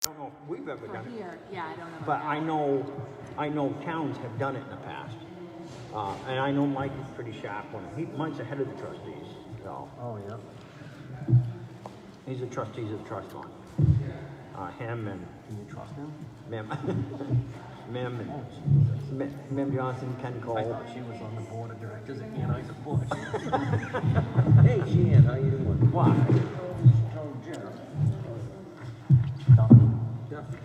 I don't know if we've ever For done it, here, yeah, I don't know. but about I know towns have done it in the past. And I know Mike is pretty sharp on it. Mike's ahead of the trustees, so. Oh, yeah. He's the trustees of the trust fund. Him and Can you trust him? Mim, Mim Oh, and Jesus. Mim Johnson, Ken I Cole. thought she was on the board of directors at Anheuser Busch. Hey, Shan, how you doing? What? Told Jeff. Duffy.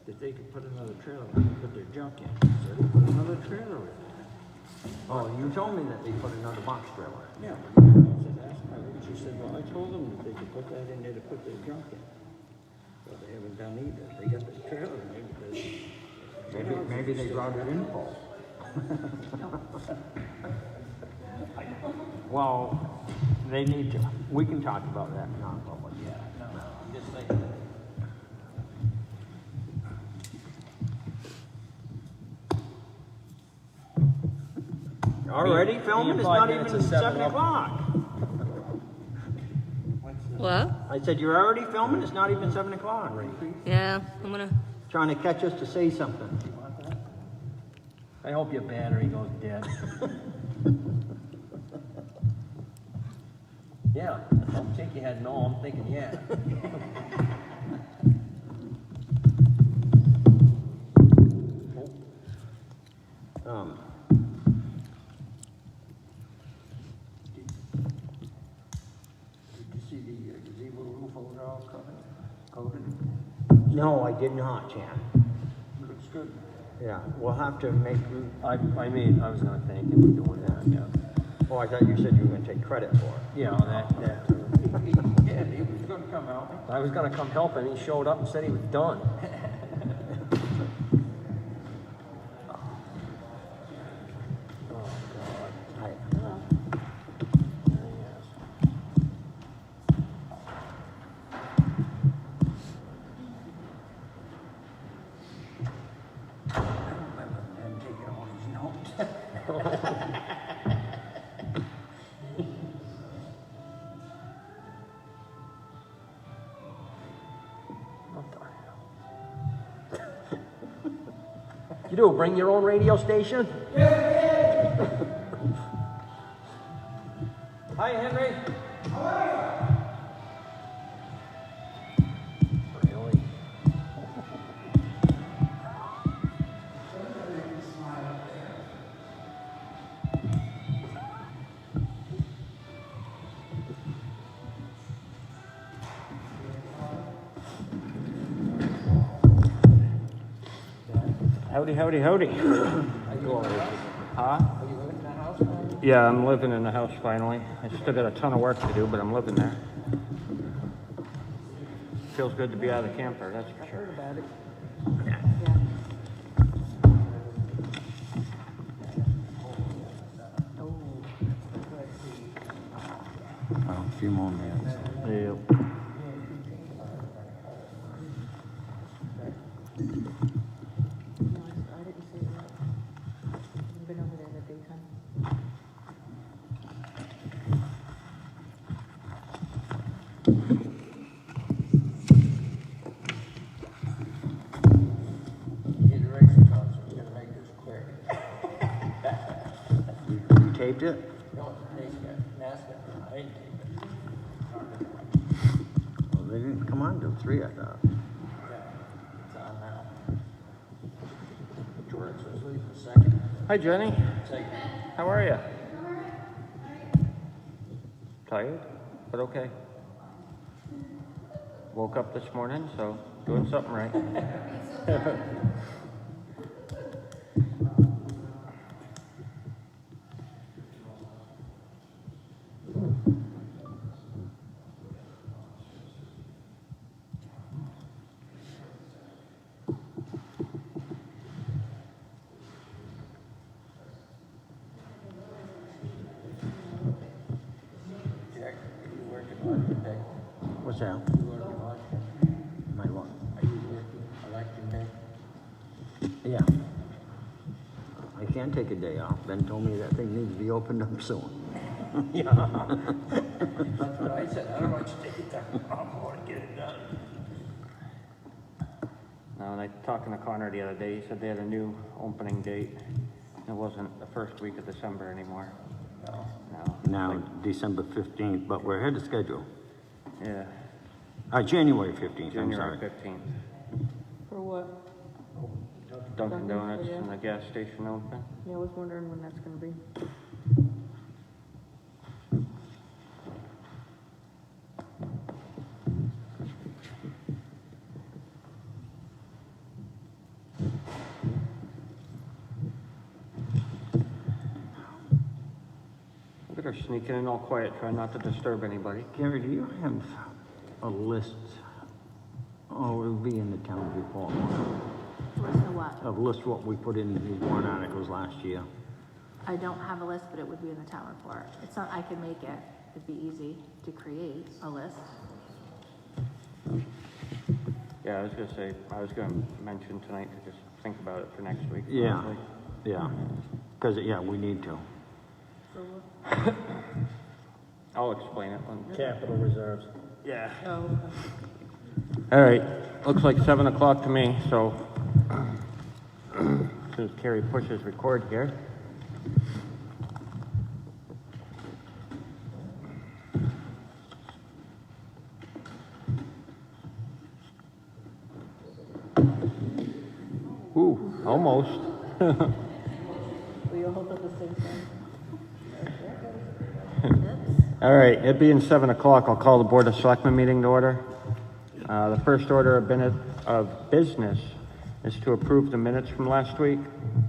That they could put another trailer, put their junk in. So they put another trailer in. Oh, you told me that they put another box trailer. Yeah, but I said, ask her. She said, well, I told them that they could put that in there to put their junk in. But they haven't done either. They got the trailer in there because. Maybe they brought it in full. Well, they need to. We can talk about that in non-public. Yeah, no, I'm just saying that. Already filming? It's not even 7 o'clock. What? I said, you're already filming? It's not even 7 o'clock. Yeah, I'm gonna. Trying to catch us to say something. I hope your battery goes dead. Yeah, don't shake your head no, I'm thinking yeah. Did you see the gazebo roof over all coated? No, I did not, Chan. Looks good. Yeah, we'll have to make. I mean, I was gonna thank him for doing that, yeah. Oh, I thought you said you were going to take credit for it. Yeah, that too. Yeah, he was gonna come help me. I was gonna come help him, he showed up and said he was done. Oh, God. Yes. I remember him taking all his notes. What the hell? You do bring your own radio station? Hi, Henry. Really? Howdy, howdy, howdy. Huh? Yeah, I'm living in the house finally. I still got a ton of work to do, but I'm living there. Feels good to be out of the camper, that's for sure. About it. Oh, a few more minutes. Yeah. No, I didn't see that. I've been over there in the daytime. Get the race across, we're gonna make this quick. You taped it? No, NASCAR, I didn't take it. Well, they didn't come on till 3, I thought. Yeah, it's on now. George was leaving a second. Hi, Jenny. Second. How are you? Tired, but okay. Woke up this morning, so doing something right. Jack, are you working on your day? What's that? You working on? My what? Are you working election day? Yeah. I can take a day off. Ben told me that thing needs to be opened up soon. Yeah. That's what I said, I don't want you to take it down, I want to get it done. And I talking to Connor the other day, he said they had a new opening date. It wasn't the first week of December anymore. No. Now, December 15th, but we're ahead of schedule. Yeah, January 15th, I'm January sorry. 15th. For what? Dunkin' Donuts yeah. and the gas station open. Yeah, I was wondering when that's gonna be. Look at her sneaking in all quiet, trying not to disturb anybody. Gary, do you have a list? Oh, it'll be in the town report. List of what? A list what we put in the warrant articles last year. I don't have a list, but it would be in the town report. It's not, I could make it. It'd be easy to create a list. Yeah, I was gonna mention tonight to just think about it for next week. Yeah, probably. yeah. Because, yeah, we need to. I'll explain it when. Capital reserves. Yeah. Oh, All right, looks like 7 o'clock to me, so as soon as Carrie pushes record here. Ooh, almost. we all at the same time. All right, it being 7 o'clock, I'll call the Board of Selectmen meeting to order. The first order of business is to approve the minutes from last week.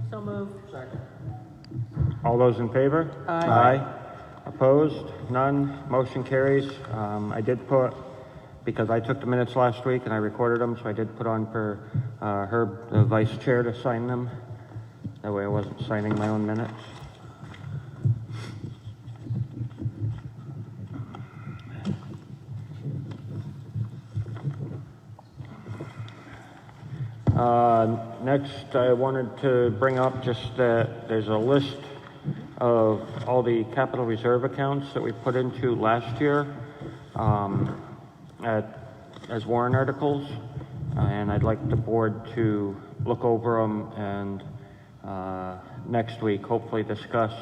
So moved. All those in favor? Aye. Opposed? None. Motion carries. I did put, because I took the minutes last week and I recorded them, so I did put on for Herb, the vice chair, to sign them. That way I wasn't signing my own minutes. Next, I wanted to bring up just that there's a list of all the capital reserve accounts that we put into last year as warrant articles, and I'd like the board to look over them and next week hopefully discuss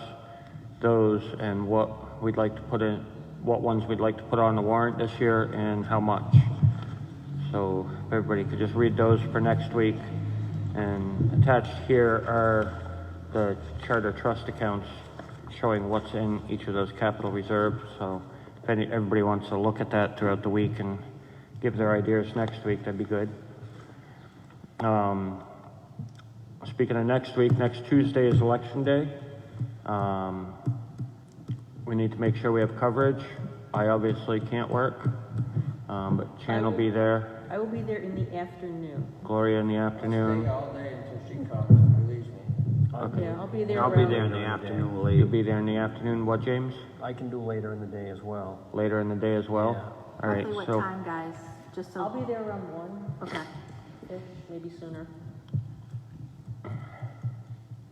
those and what we'd like to put in, what ones we'd like to put on the warrant this year and how much. So if everybody could just read those for next week. And attached here are the charter trust accounts showing what's in each of those capital reserves. So if everybody wants to look at that throughout the week and give their ideas next week, that'd be good. Speaking of next week, next Tuesday is election day. We need to make sure we have coverage. I obviously can't work, but Chan will be there. I will be there in the afternoon. Gloria in the Stay afternoon. all day until she comes and release me. Okay. Yeah, I'll be there I'll be around- there in the afternoon, You'll late. be there in the afternoon. What, James? I can do later in the day as well. Later in the day as well? Yeah. All right, Roughly what so time, guys? Just so. I'll be there around 1, Okay. maybe sooner.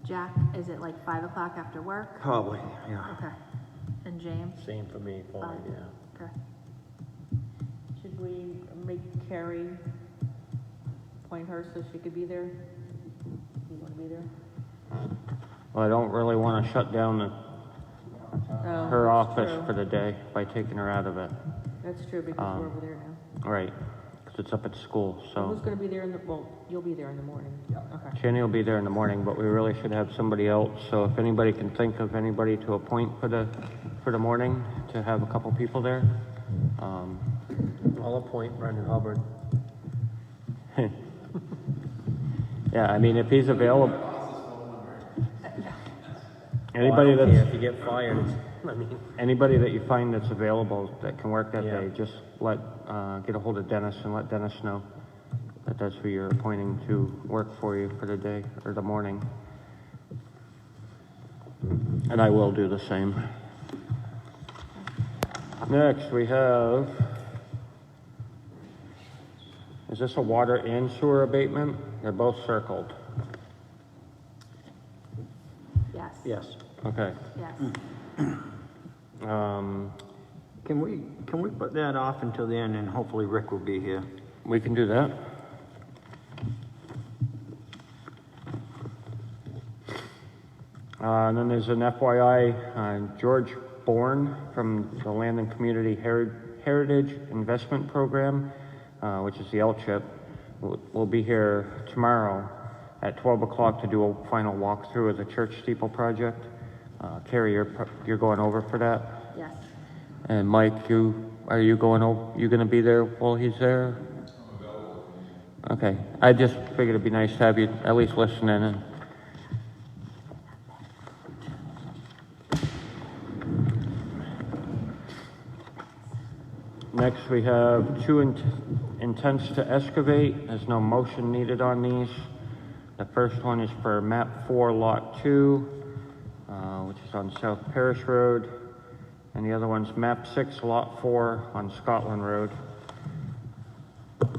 Jack, is it like 5 o'clock after work? Probably, yeah. Okay. And James? Same for me, fine, Fine. yeah. Okay. Should we make Carrie point her so she could be there? You wanna be there? well, I don't really want to shut down Oh, her that's office true. for the day by taking her out of it. That's true, because we're over there now. Right, because it's up at school, Who's so. gonna be there well, you'll be there in the morning. Okay. Channy will be there in the morning, but we really should have somebody else. So if anybody can think of anybody to appoint for the morning, to have a couple people there. I'll appoint Brendan Hubbard. Yeah, I mean, if he's available. Anybody Yeah, that's, if you get fired, I mean, anybody that you find that's available that can work that Yeah. day, just get a hold of Dennis and let Dennis know that that's who you're appointing to work for you for the day or the morning. And I will do the same. Next, we have, is this a water and sewer abatement? They're both circled. Yes. Yes. Okay. Yes. Can we put that off until the end and hopefully Rick will be here? We can do that. And then there's an FYI, George Bourne from the Land and Community Heritage Investment Program, which is the LCHIP, will be here tomorrow at 12 o'clock to do a final walkthrough of the church steeple project. Carrie, you're going over for that? Yes. And Mike, are you going over? You gonna be there while he's there? Okay, I just figured it'd be nice to have you at least listening and. Next, we have two intents to excavate. There's no motion needed on these. The first one is for map 4, lot 2, which is on South Parish Road. And the other one's map 6, lot 4 on Scotland Road.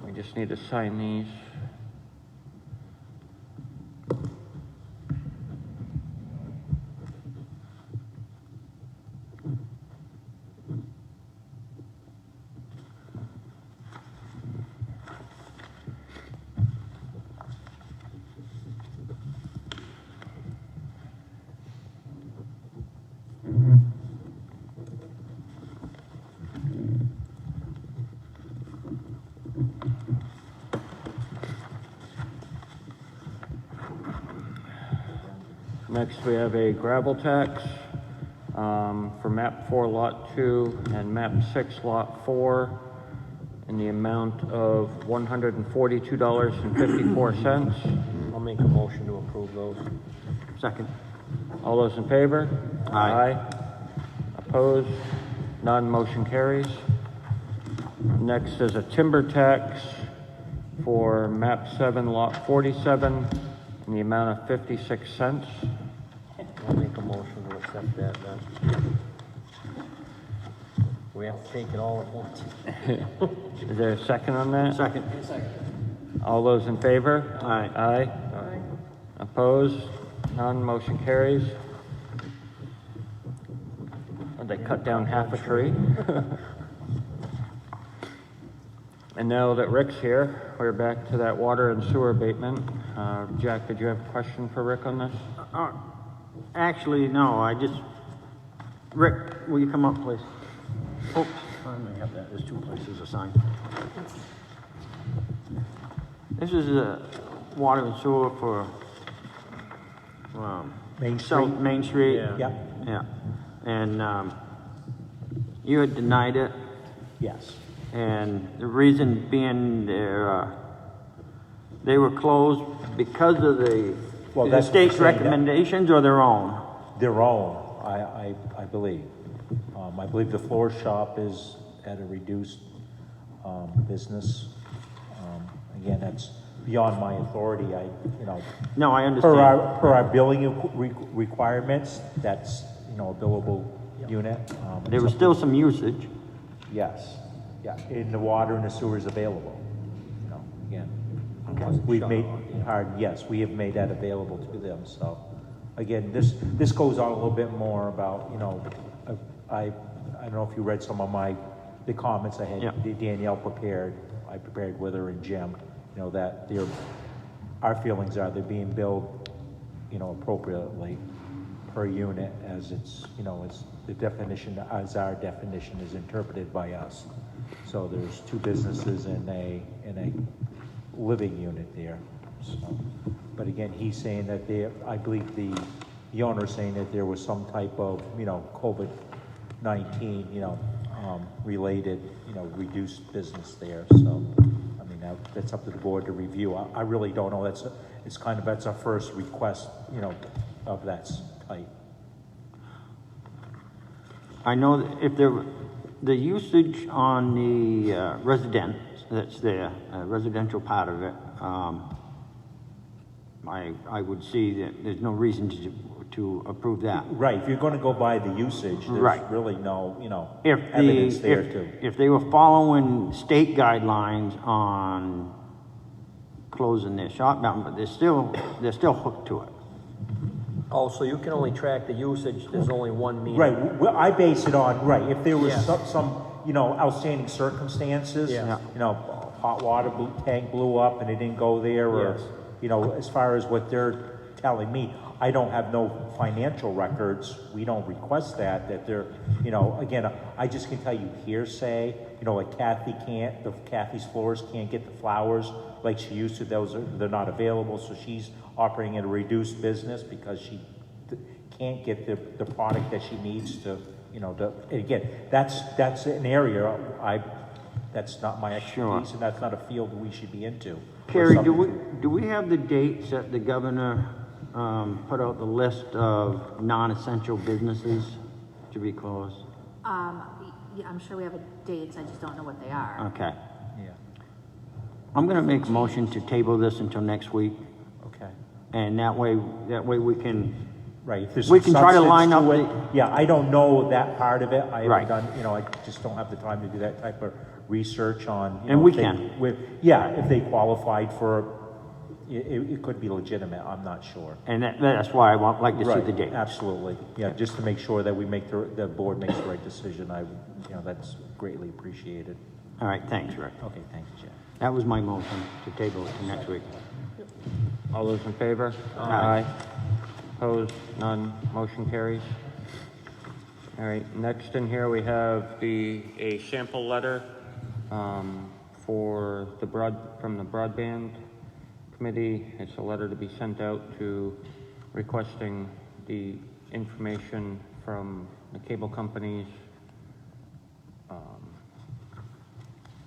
We just need to sign these. Next, we have a gravel tax for map 4, lot 2, and map 6, lot 4, in the amount of $142.54. I'll make a motion to approve those. Second. All those in favor? Aye. Opposed? None, motion carries. Next is a timber tax for map 7, lot 47, in the amount of 56 cents. I'll make a motion to accept that then. We have to take it all at once. Is there a second on that? Second. All those in favor? Aye. Aye. Opposed? None, motion carries. Oh, they cut down half a tree. And now that Rick's here, we're back to that water and sewer abatement. Jack, did you have a question for Rick on this? Actually, no, Rick, will you come up, please? Oops, I may have that, there's two places to sign. This is water and sewer for, Main South Street? Main Street. Yeah. Yep, Yeah, and, you had denied it, yes. and the reason being they were closed because of the Well, that's what state's I'm saying, that- recommendations or their own? Their own, I believe. I believe the floor shop is at a reduced, business. Again, that's beyond my authority, No, I per understand. our billing requirements, that's, a billable unit. There was still some usage. Yes, yeah, and the water and the sewer is available, again. Wasn't We've shut made, off, yeah. yes, we have made that available to them, so. Again, this goes on a little bit more about, I don't know if you read some of the comments I had, Yeah. Danielle prepared, I prepared with her and Jim, that our feelings are they're being billed, appropriately per unit as it's, it's the definition, as our definition is interpreted by us. So there's two businesses in a living unit there, so. But again, he's saying that I believe the owner's saying that there was some type of, COVID-19, related, reduced business there, so. I mean, that's up to the board to review. I really don't know, that's our first request, of that type. I know that if the usage on the that's there, residential part of it, I would see that there's no reason to approve that. Right, if you're gonna go by the usage, Right. there's really no, If evidence there too. if they were following state guidelines on closing their shop down, but they're still hooked to it. Oh, so you can only track the usage, there's only one meter? Right, well, I base it on, right, if there was Yeah. some, outstanding circumstances, Yeah. hot water tank blew up and it didn't go there, or, Yes. as far as what they're telling me. I don't have no financial records, we don't request that they're, you know, again, I just can tell you hearsay, you know, like Kathy's Flowers can't get the flowers like she used to, they're not available, so she's operating at a reduced business because she can't get the product that she needs to, you know, and again, that's an area that's not my Sure. expertise, and that's not a field we should be into. Carrie, Or do we have the dates that the governor, put out the list of non-essential businesses to be closed? Yeah, I'm sure we have dates, I just don't know what they are. Okay. Yeah, I'm gonna make a motion to table this until next week, okay. and that way we can, Right, if there's We some can try to substance line up to it. the- Yeah, I don't know that part of it. I Right. haven't done, you know, I just don't have the time to do that type of research on, you And know, we if they- can. Yeah, if they qualified for, it could be legitimate, I'm not sure. and that's why I like to see Right, the date. absolutely. Yeah, just to make sure that we make the board makes the right decision, you know, that's greatly appreciated. All right, thanks, Rick. Okay, thank you, Jeff. That was my motion, to table it to next week. All those in favor? Aye. Opposed? None. Motion carries. All right, next in here we have a sample letter from the broadband committee. It's a letter to be sent out to requesting the information from the cable companies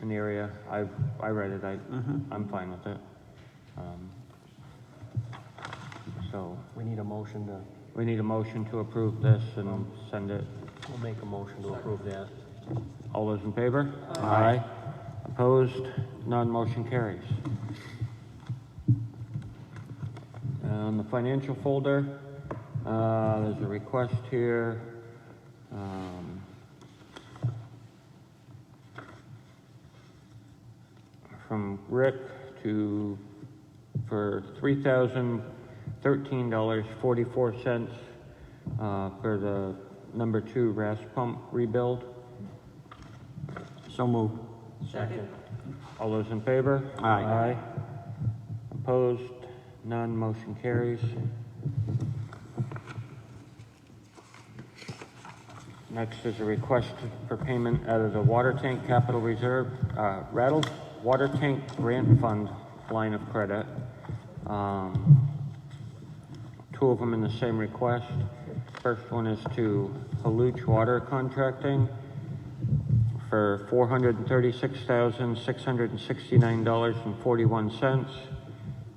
in the area. I read it. I'm fine with it. So We need a motion to, we need a motion to approve this and send it. we'll make a motion to approve that. All those in favor? Aye. Opposed? None. Motion carries. On the financial folder, there's a request here. From Rick for $3,013.44 for the number 2 RAS pump rebuild. So move. Second. All those in favor? Aye. Opposed? None. Motion carries. Next is a request for payment out of the water tank capital reserve, Rattles Water Tank Grant Fund line of credit. Two of them in the same request. First one is to Haluch Water Contracting for $436,669.41.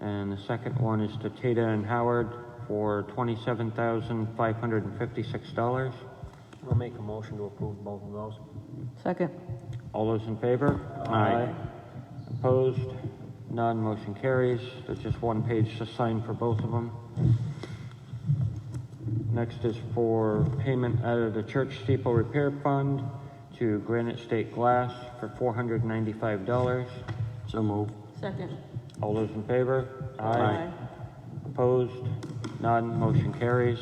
And the second one is to Tata and Howard for $27,556. We'll make a motion to approve both of those. Second. All those in favor? Aye. Opposed? None. Motion carries. There's just one page to sign for both of them. Next is for payment out of the church steeple repair fund to Granite State Glass for $495. So move. Second. All those in favor? Aye. Opposed? None. Motion carries.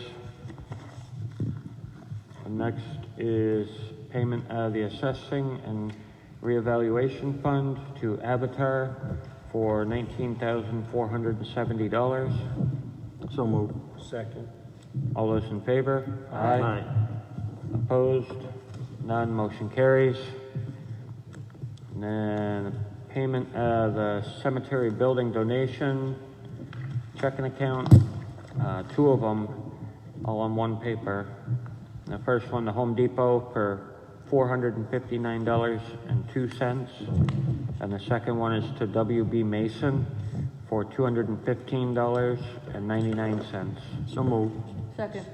And next is payment out of the assessing and reevaluation fund to Avatar for $19,470. So move. Second. All those in favor? Aye. Opposed? None. Motion carries. And then payment of the cemetery building donation checking account, two of them all on one paper. The first one, the Home Depot for $459.02. And the second one is to WB Mason for $215.99. So move. Second.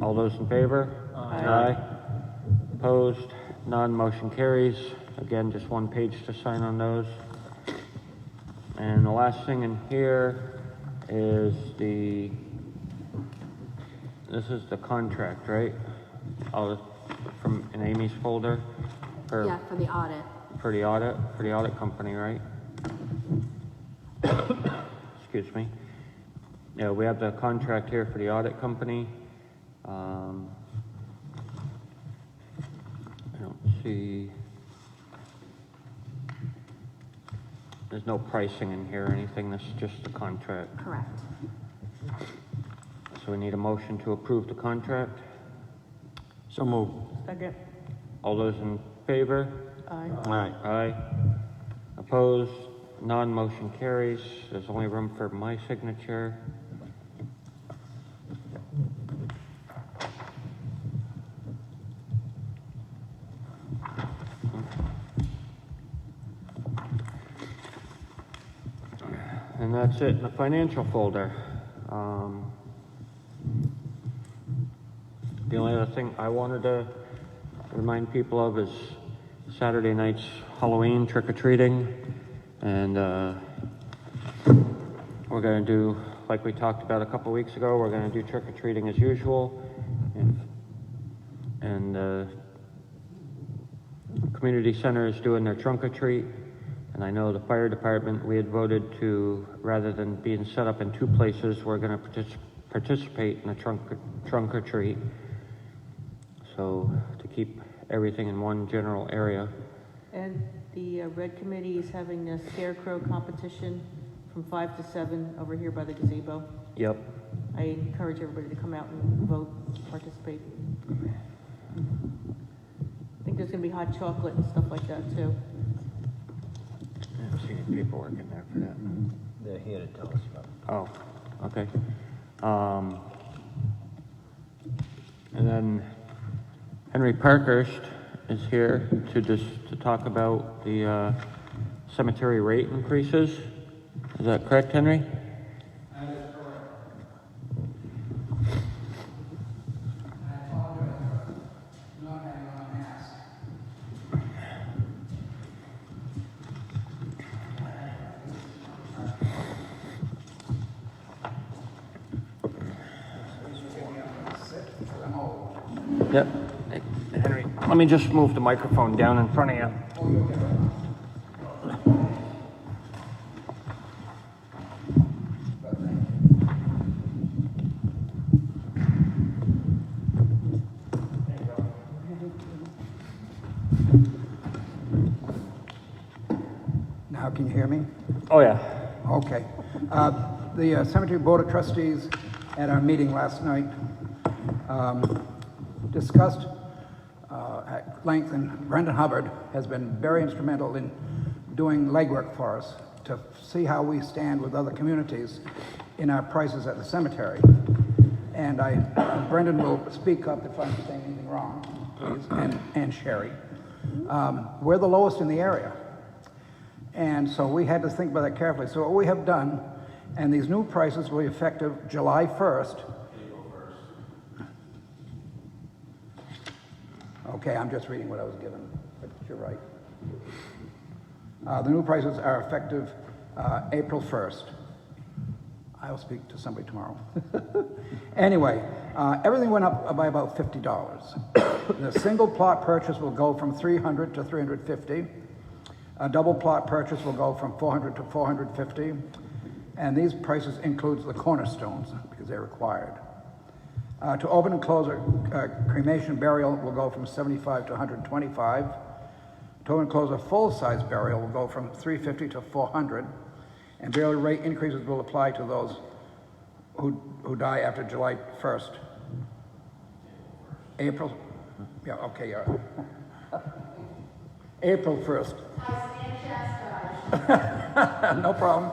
All those in favor? Aye. Opposed? None. Motion carries. Again, just one page to sign on those. And the last thing in here is this is the contract, right? From in Amy's folder? Yeah, for the audit. For the audit company, right? Excuse me. Yeah, we have the contract here for the audit company. I don't see, there's no pricing in here or anything, this is just the contract. Correct. So we need a motion to approve the contract. So move. Second. All those in favor? Aye. Aye. Aye. Opposed? Non-motion carries. There's only room for my signature. And that's it in the financial folder. The only other thing I wanted to remind people of is Saturday night's Halloween trick-or-treating. And we're going to do, like we talked about a couple weeks ago, we're going to do trick-or-treating as usual. And the community center is doing their trunk-or-treat. And I know the fire department, we had voted to, rather than being set up in two places, we're going to participate in a trunk or treat. So to keep everything in one general area. And the Red Committee is having a scarecrow competition from 5 to 7 over here by the gazebo. Yep. I encourage everybody to come out and vote, participate. I think there's gonna be hot chocolate and stuff like that too. I don't see any paperwork in there for that. They're here to tell us about it. Oh, okay. And then Henry Parkhurst is here to talk about the cemetery rate increases. Is that correct, Henry? That is correct. I apologize for not having on a mask. I'm old. Yep. Hey, Henry, let me just move the microphone down in front of you. Now, can you hear me? Oh, yeah. Okay. The Cemetery Board of Trustees at our meeting last night discussed at length, and Brendan Hubbard has been very instrumental in doing legwork for us to see how we stand with other communities in our prices at the cemetery. And Brendan will speak up if I'm saying anything wrong, please, and Sherry. We're the lowest in the area. And so we had to think about that carefully. So what we have done, and these new prices will be effective July 1st. Okay, I'm just reading what I was given, but you're right. The new prices are effective April 1st. I'll speak to somebody tomorrow. Anyway, everything went up by about $50. The single plot purchase will go from $300 to $350. A double plot purchase will go from $400 to $450, and these prices includes the cornerstones because they're required. To open and close a cremation burial will go from $75 to $125. To open and close a full-size burial will go from $350 to $400, and burial rate increases will apply to those who die after July 1st. April, yeah, okay, yeah. April 1st. No problem.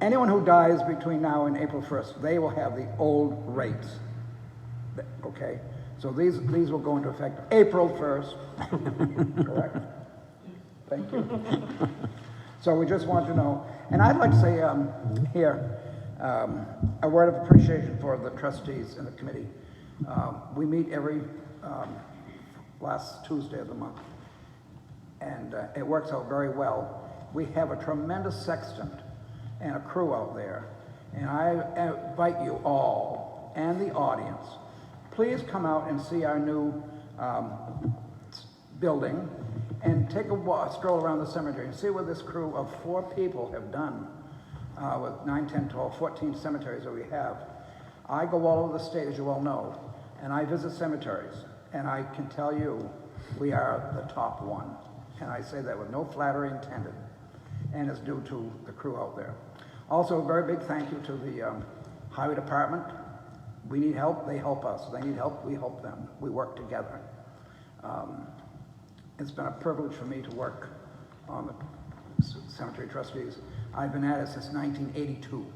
Anyone who dies between now and April 1st, they will have the old rates. Okay? So these will go into effect April 1st. Correct? Thank you. So we just want to know, and I'd like to say here a word of appreciation for the trustees and the committee. We meet every last Tuesday of the month, and it works out very well. We have a tremendous sextant and a crew out there, and I invite you all and the audience, please come out and see our new building and take a stroll around the cemetery and see what this crew of 4 people have done with 9, 10, 12, 14 cemeteries that we have. I go all over the state, as you all know, and I visit cemeteries, and I can tell you we are the top one. And I say that with no flattery intended, and it's due to the crew out there. Also, a very big thank you to the Highway Department, we need help, they help us. They need help, we help them. We work together. It's been a privilege for me to work on the cemetery trustees. I've been at it since 1982.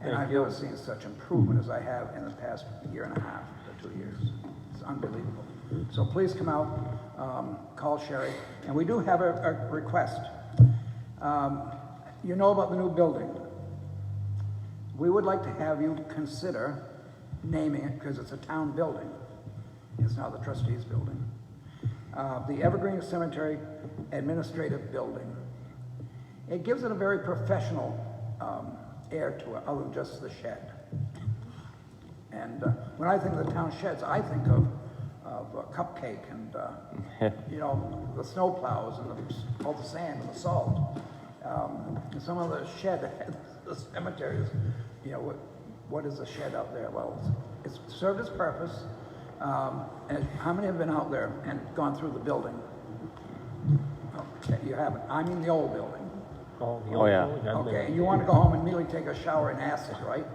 And I've never seen such improvement as I have in the past year and a half to 2 years. It's unbelievable. So please come out, call Sherry. And we do have a request. You know about the new building. We would like to have you consider naming it, because it's a town building. It's not the trustees' building. The Evergreen Cemetery Administrative Building. It gives it a very professional air to it, other than just the shed. And when I think of the town sheds, I think of Cupcake and, you know, the snow plows and all the sand and the salt. And some of the shed, the cemeteries, you know, what is a shed out there? Well, it's served its purpose. And how many have been out there and gone through the building? Okay, you haven't. I mean the old building. Oh, yeah. Okay, you want to go home and immediately take a shower in acid, right?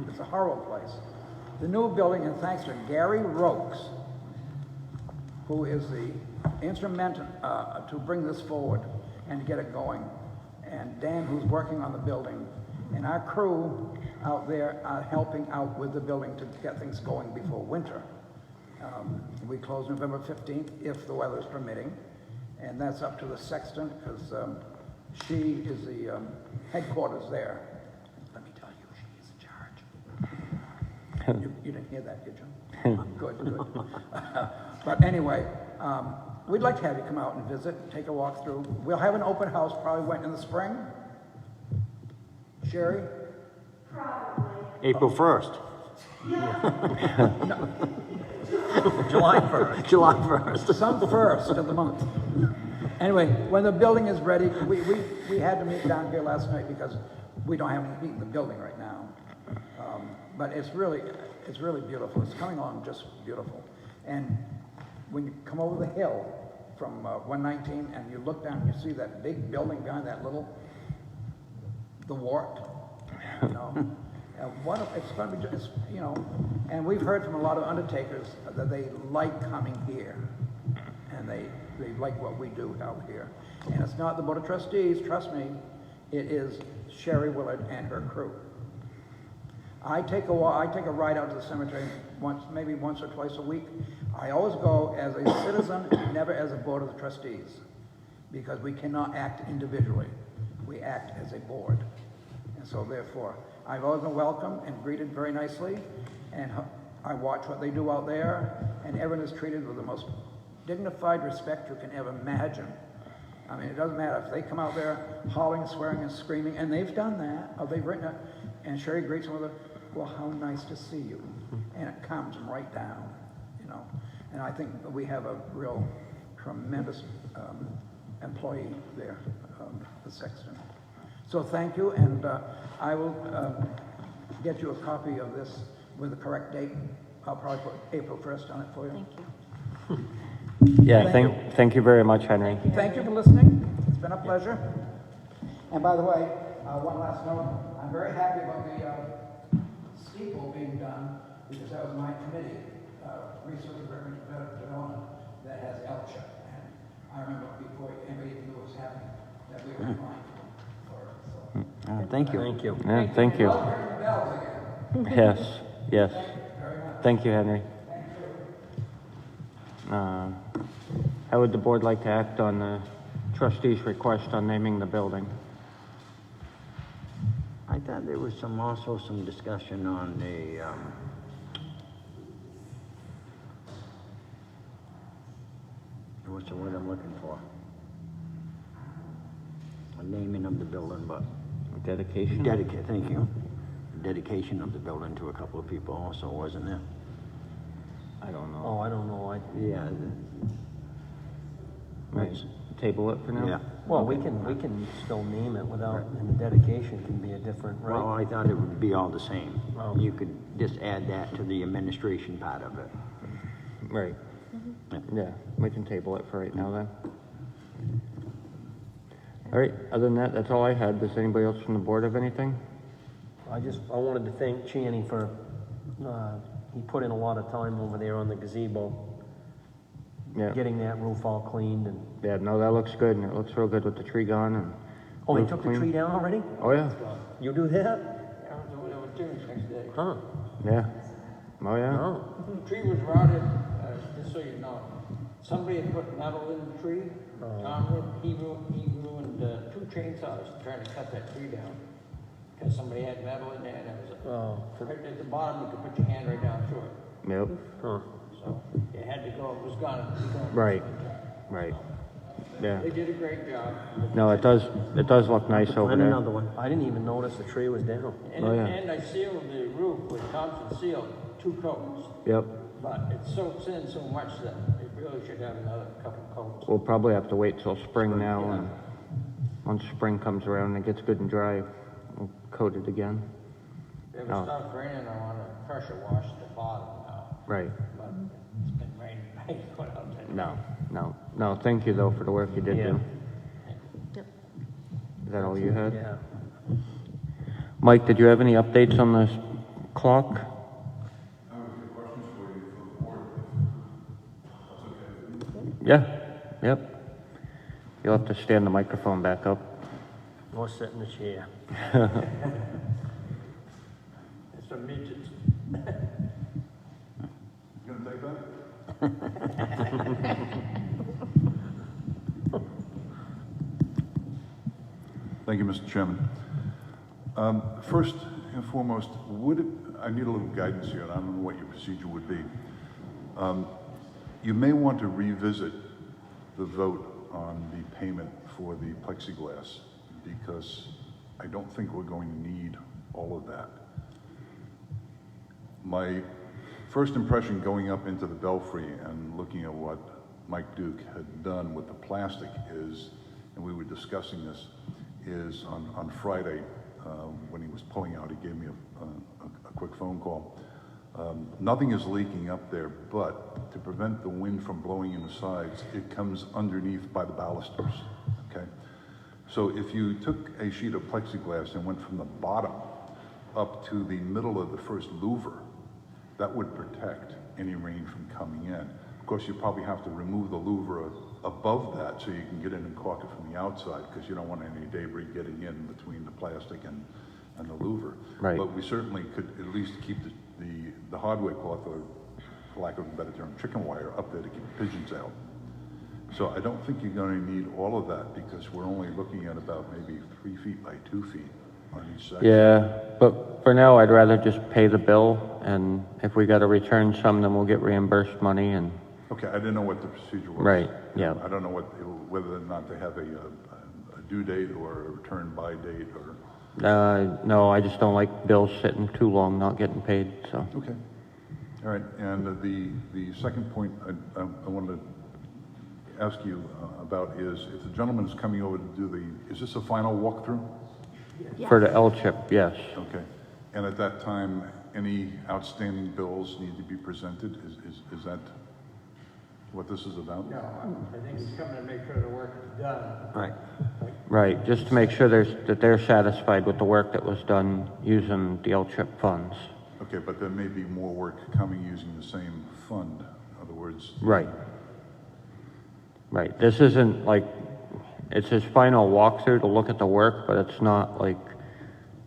It's a horrible place. The new building, and thanks to Gary Rokes, who is the instrument to bring this forward and to get it going, and Dan, who's working on the building, and our crew out there are helping out with the building to get things going before winter. We close November 15th, if the weather is permitting, and that's up to the sexton, because she is the headquarters there. Let me tell you, she is in charge. You didn't hear that, did you? Good, good. But anyway, we'd like to have you come out and visit, take a walk through. We'll have an open house, probably in the spring. Sherry? April 1st. July 1st. July 1st. Some first of the month. Anyway, when the building is ready, we had to meet down here last night because we don't have any heat in the building right now. But it's really beautiful. It's coming along just beautiful. And when you come over the hill from 119 and you look down, you see that big building behind that little, the wart, you know. It's going to be just, you know, and we've heard from a lot of undertakers that they like coming here, and they like what we do out here. And it's not the Board of Trustees, trust me, it is Sherry Willard and her crew. I take a ride out to the cemetery maybe once or twice a week. I always go as a citizen, never as a Board of the Trustees, because we cannot act individually. We act as a board. And so therefore, I've always been welcomed and greeted very nicely, and I watch what they do out there, and everyone is treated with the most dignified respect you can ever imagine. I mean, it doesn't matter if they come out there hollering, swearing, and screaming, and they've done that, or they've written it, and Sherry greets them with well, how nice to see you, and it calms them right down, you know. And I think we have a real tremendous employee there, the sexton. So thank you, and I will get you a copy of this with the correct date. I'll probably put April 1st on it for you. Thank you. Yeah, thank you very much, Henry. Thank you for listening. It's been a pleasure. And by the way, one last note. I'm very happy about the steeple being done, because that was my committee, Research and Development, that has ELCHA. And I remember before anybody even knew what was happening, that we were applying for it. So. Thank you. Thank you. Yeah, thank you. Well, ring the bells again. Yes, yes. Very much. Thank you, Henry. Thank you. How would the board like to act on the trustee's request on naming the building? I thought there was also some discussion on the, what's the word I'm looking for? The naming of the building, but Dedication? thank you. Dedication of the building to a couple of people also, wasn't there? I don't know. Oh, I don't know. Yeah. Let's table it for now? Yeah. Well, we can still name it without, and the dedication can be a different, right? Well, I thought it would be all the same. Oh. You could just add that to the administration part of it. Right. Yeah, we can table it for right now then. All right, other than that, that's all I had. Does anybody else from the board have anything? I wanted to thank Channing for, he put in a lot of time over there on the gazebo, Yeah. getting that roof all cleaned and, Yeah, no, that looks good, and it looks real good with the tree gone and. oh, they roof took the clean. tree down already? Oh, yeah, You do that? I was over there with Terry the next day. Huh, yeah. Oh, yeah. no, The tree was rotted, just so you know. Somebody had put metal in the tree. He ruined 2 chainsaws trying to cut that tree down. Because somebody had metal in there and it was, right at the bottom, you could put your hand right down through it. Yep, huh. So it had to go, it was gone. right, right. Yeah. They did a great job. No, it does look nice over And there. another one. I didn't even notice the tree was down. And, Oh, yeah. and I sealed the roof with Thompson seal, 2 coats. Yep. But it soaks in so much that it really should have another couple coats. We'll probably have to wait till spring now, and once spring comes around and it gets good and dry, we'll coat it again. If it Oh. stops raining, I want to pressure wash the bottom now. Right. But it's been raining, I ain't going out there. No, thank you though for the work you did Yeah. do. Yep. Is that all you had? Yeah. Mike, did you have any updates on this clock? Yeah, yep. You'll have to stand the microphone back up. Or sit in the chair. It's a midget. Thank you, Mr. Chairman. First and foremost, I need a little guidance here, and I don't know what your procedure would be. You may want to revisit the vote on the payment for the plexiglass, because I don't think we're going to need all of that. My first impression going up into the Belfry and looking at what Mike Duke had done with the plastic is, and we were discussing this, is on Friday, when he was pulling out, he gave me a quick phone call. Nothing is leaking up there, but to prevent the wind from blowing in the sides, it comes underneath by the balusters, okay? So if you took a sheet of plexiglass and went from the bottom up to the middle of the first louver, that would protect any rain from coming in. Of course, you probably have to remove the louver above that so you can get in and caulk it from the outside, because you don't want any debris getting in between the plastic and the louver. Right. But we certainly could at least keep the hardware cloth, or for lack of a better term, chicken wire, up there to keep pigeons out. So I don't think you're going to need all of that, because we're only looking at about maybe 3 feet by 2 feet on each section. Yeah, but for now, I'd rather just pay the bill, and if we gotta return some, then we'll get reimbursed money and, Okay, I didn't know what the procedure was. Right, yeah. I don't know whether or not they have a due date or a return by date or, no, I just don't like bills sitting too long not getting paid, so. okay. All right, and the second point I wanted to ask you about is, if the gentleman is coming over to do is this a final walkthrough? For the L-chip, yes. Okay, and at that time, any outstanding bills need to be presented? Is that what this is about? No, I think he's coming to make sure the work is done. Right. Right, just to make sure that they're satisfied with the work that was done using the L-chip funds. Okay, but there may be more work coming using the same fund, in other words. Right. Right, this isn't like, it's his final walkthrough to look at the work, but it's not like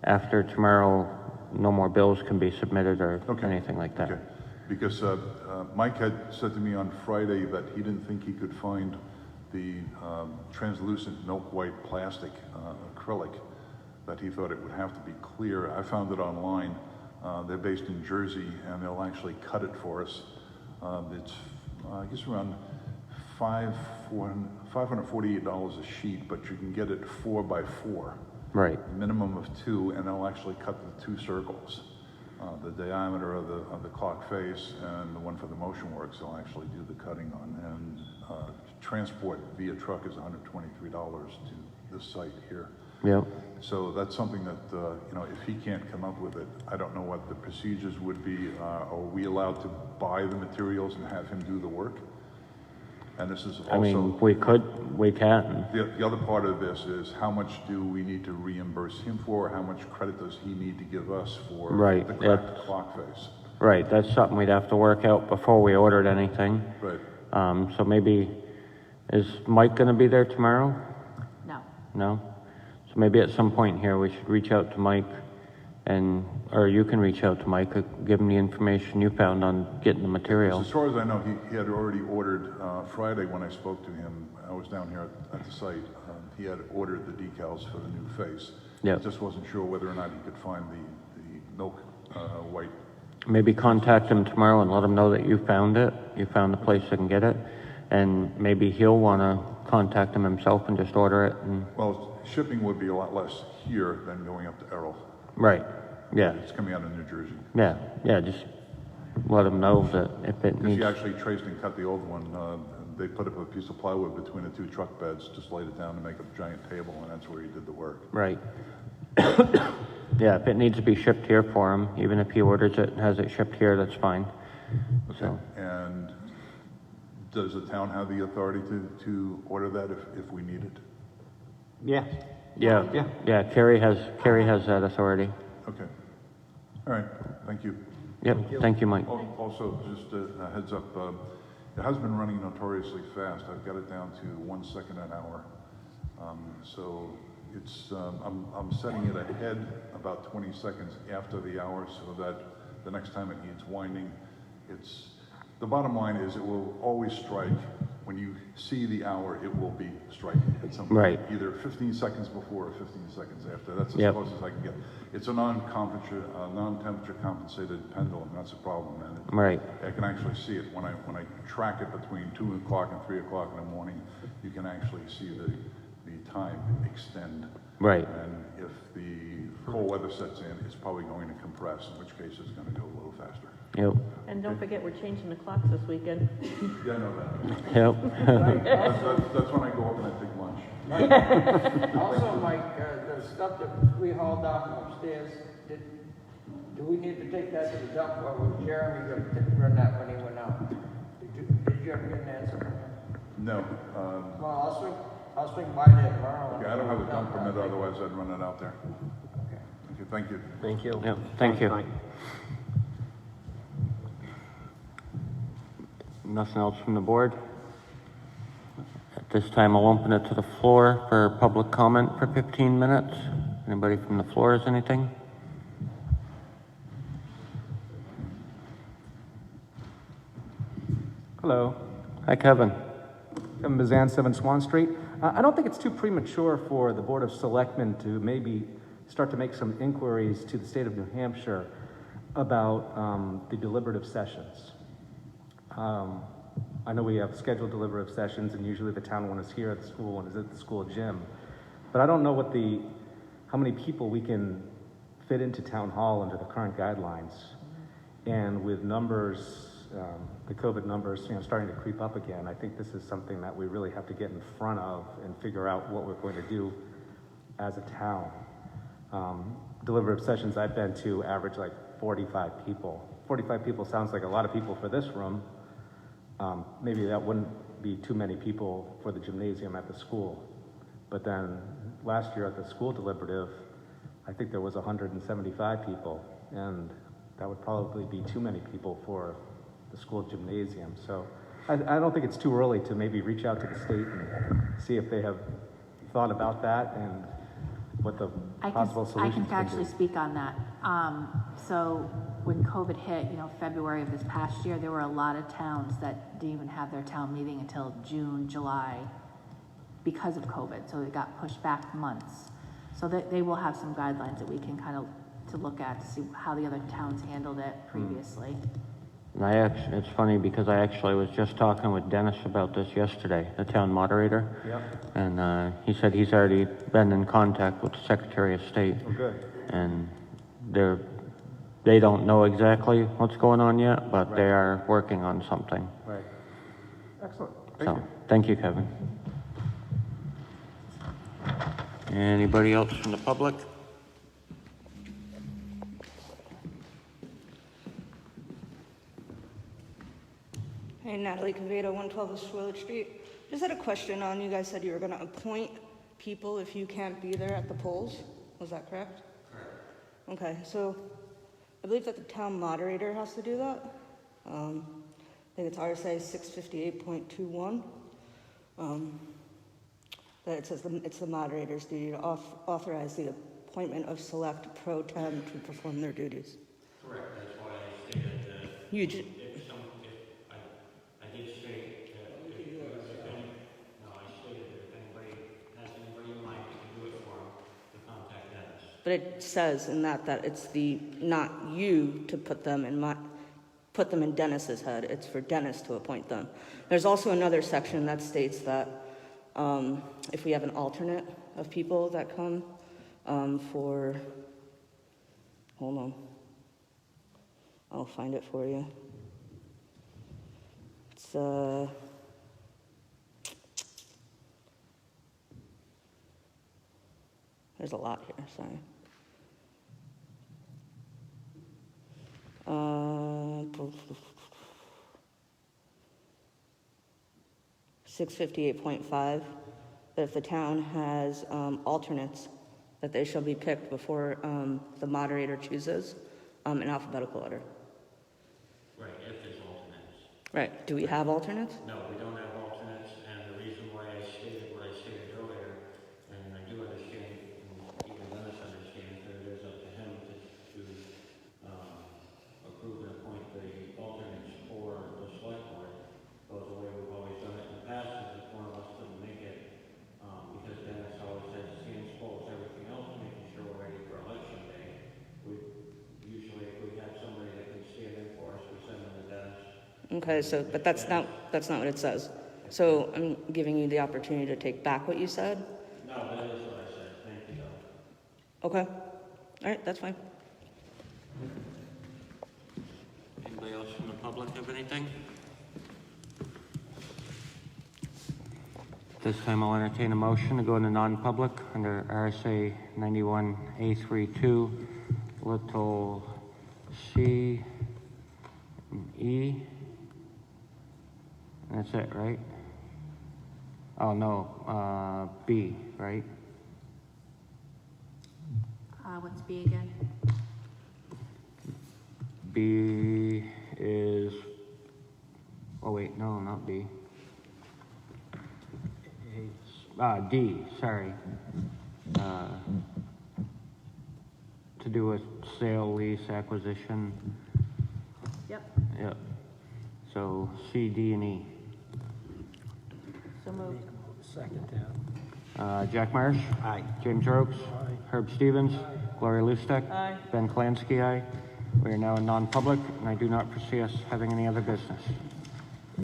after tomorrow, no more bills can be submitted or Okay. anything like that. Okay, because Mike had said to me on Friday that he didn't think he could find the translucent milk white plastic acrylic, that he thought it would have to be clear. I found it online. They're based in Jersey, and they'll actually cut it for us. It's, I guess, around $548 a sheet, but you can get it 4 by 4. Right, Minimum of 2, and they'll actually cut the 2 circles. The diameter of the clock face and the one for the motion works, they'll actually do the cutting on. And transport via truck is $123 to this site here. yep. So that's something that, you know, if he can't come up with it, I don't know what the procedures would be. Are we allowed to buy the materials and have him do the work? And this is I mean, also, we can. the other part of this is how much do we need to reimburse him for? How much credit does he need to give us for Right, the cracked that's- clock face? Right, that's something we'd have to work out before we ordered anything. Right. So maybe, is Mike gonna be there tomorrow? No. No? So maybe at some point here, we should reach out to Mike and, or you can reach out to Mike, give him the information you found on getting the material. As far as I know, he had already ordered, Friday when I spoke to him, I was down here at the site, he had ordered the decals for the new face. Yep. Just wasn't sure whether or not he could find the milk, white. Maybe contact him tomorrow and let him know that you found it, you found the place that can get it, and maybe he'll wanna contact him himself and just order it and, Well, shipping would be a lot less here than going up to Errol. right, yeah, It's coming out of New Jersey. yeah, just let him know that if it Because he needs, actually traced and cut the old one, they put up a piece of plywood between the two truck beds, just laid it down to make a giant table, and that's where he did the work. right. Yeah, if it needs to be shipped here for him, even if he orders it and has it shipped here, that's fine. So, And does the town have the authority to order that if we need it? Yeah. yeah, Carrie has that authority. Okay. All right, thank you. Yep, thank you, Mike. Also, just a heads up, it has been running notoriously fast. I've got it down to 1 second an hour. So it's, I'm setting it ahead about 20 seconds after the hour so that the next time it needs winding, the bottom line is it will always strike. When you see the hour, it will be striking at some point. Right. Either 15 seconds before or 15 seconds after. That's as Yep. close as I can get. It's a non-temperature compensated pendulum. That's a problem, man. Right, I can actually see it when I track it between 2 o'clock and 3 o'clock in the morning. You can actually see the time extend. right, And if the cold weather sets in, it's probably going to compress, in which case it's going to go a little faster. yep, And don't forget, we're changing the clocks this weekend. Yeah, I know that. yep. That's when I go up and I take lunch. Also, Mike, the stuff that we hauled down upstairs, do we need to take that to the dump, or was Jeremy gonna run that when he went out? Did you ever get an answer from him? No, Well, I'll swing by there tomorrow. okay, I don't have a dump permit, otherwise I'd run it out there. Okay. Okay, thank you. Thank you. Yep, thank you. Mike. Nothing else from the board? At this time, I'll open it to the floor for public comment for 15 minutes. Anybody from the floor has anything? Hello, Hi, Kevin. Kevin Bazan, 7 Swan Street. I don't think it's too premature for the Board of Selectmen to maybe start to make some inquiries to the state of New Hampshire about the deliberative sessions. I know we have scheduled deliberative sessions, and usually the town one is here at the school, one is at the school gym. But I don't know how many people we can fit into town hall under the current guidelines. And with numbers, the COVID numbers, starting to creep up again, I think this is something that we really have to get in front of and figure out what we're going to do as a town. Deliberative sessions I've been to average like 45 people. 45 people sounds like a lot of people for this room. Maybe that wouldn't be too many people for the gymnasium at the school. But then last year at the school deliberative, I think there was 175 people, and that would probably be too many people for the school gymnasium. So I don't think it's too early to maybe reach out to the state and see if they have thought about that and what the possible I solutions can actually be. speak on that. So when COVID hit, February of this past year, there were a lot of towns that didn't even have their town meeting until June, July because of COVID. So it got pushed back months. So they will have some guidelines that we can kind of to look at to see how the other towns handled it previously. And it's funny because I actually was just talking with Dennis about this yesterday, the town moderator. Yep. And he said he's already been in contact with the Secretary of State. Oh, good. And they don't know exactly what's going on yet, but they are working on something. Right. Excellent. Thank So, you. thank you, Kevin. Anybody else from the public? Hey, Natalie Cavado, 112 East Willard Street. Just had a question on, you guys said you were gonna appoint people if you can't be there at the polls. Was that correct? Correct. Okay, so I believe that the town moderator has to do that. I think it's RSA 658.21. That it says it's the moderator's duty to authorize the appointment of select pro tem to perform their duties. Correct, that's why I stated that. You ju- I did state that I stated that if anybody has anybody in mind who can do it for them, to contact Dennis. But it says in that it's not you to put them in Dennis's head. It's for Dennis to appoint them. There's also another section that states that if we have an alternate of people that come hold on, I'll find it for you. It's there's a lot here, sorry. 658.5, that if the town has alternates, that they shall be picked before the moderator chooses in alphabetical order. Right, if there's alternates. Right, do we have alternates? No, we don't have alternates, and the reason why I stated what I stated earlier, and I do understand, and even Dennis understands, that it is up to him to approve and appoint the alternates for the select board. Goes the way we've always done it in the past, is if one of us couldn't make it, because Dennis always says hands full with everything else, making sure we're ready for election day. We usually, if we have somebody that can stand in for us, we send them to Dennis. Okay, so, but that's not what it says. So I'm giving you the opportunity to take back what you said? No, that is what I said, thank you, though. Okay, all right, that's fine. Anybody else from the public have anything? This time I'll entertain a motion to go into non-public under RSA 91A32, little c, and E. That's it, right? Oh, no, B, right? What's B again? B is, oh wait, no, not B. D, sorry. To do with sale, lease, acquisition. Yep. Yep. So C, D, and E. So moved. Second that. Jack Marsh? Aye. James Rokes? Aye. Herb Stevens? Gloria Lustek? Aye. Ben Klansky, aye. We are now in non-public, and I do not foresee us having any other business.